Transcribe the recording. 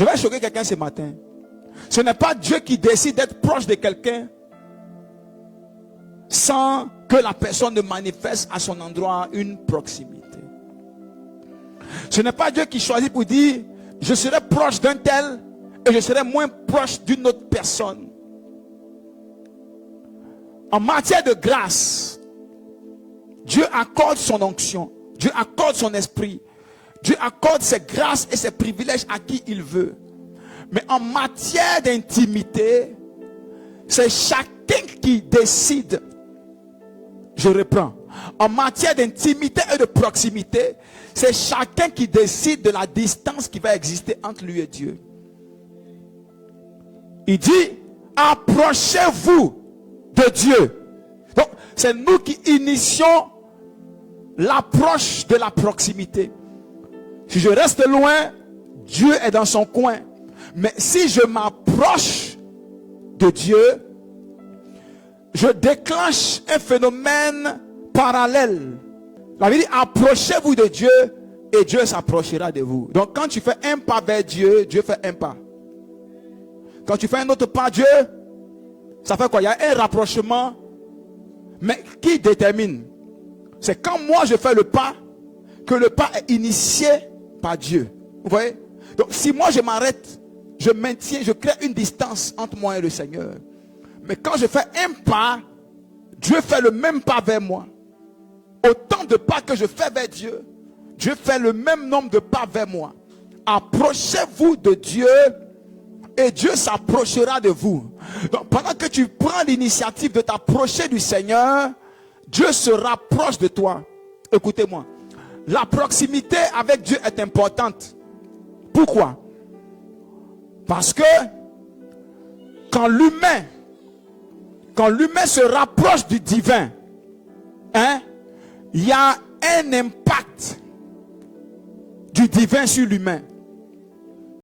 vais choquer quelqu'un ce matin. Ce n'est pas Dieu qui décide d'être proche de quelqu'un sans que la personne ne manifeste à son endroit une proximité. Ce n'est pas Dieu qui choisit pour dire je serai proche d'un tel et je serai moins proche d'une autre personne. En matière de grâce, Dieu accorde son onction, Dieu accorde son esprit, Dieu accorde ses grâces et ses privilèges à qui il veut. Mais en matière d'intimité, c'est chacun qui décide. Je reprends. En matière d'intimité et de proximité, c'est chacun qui décide de la distance qui va exister entre lui et Dieu. Il dit, approchez-vous de Dieu. Donc, c'est nous qui initions l'approche de la proximité. Si je reste loin, Dieu est dans son coin. Mais si je m'approche de Dieu, je déclenche un phénomène parallèle. La Bible dit, approchez-vous de Dieu et Dieu s'approchera de vous. Donc quand tu fais un pas vers Dieu, Dieu fait un pas. Quand tu fais un autre pas, Dieu, ça fait quoi? Il y a un rapprochement. Mais qui détermine? C'est quand moi je fais le pas, que le pas est initié par Dieu. Vous voyez? Donc si moi je m'arrête, je maintiens, je crée une distance entre moi et le Seigneur. Mais quand je fais un pas, Dieu fait le même pas vers moi. Autant de pas que je fais vers Dieu, Dieu fait le même nombre de pas vers moi. Approchez-vous de Dieu et Dieu s'approchera de vous. Donc pendant que tu prends l'initiative de t'approcher du Seigneur, Dieu se rapproche de toi. Écoutez-moi. La proximité avec Dieu est importante. Pourquoi? Parce que quand l'humain se rapproche du divin, il y a un impact du divin sur l'humain.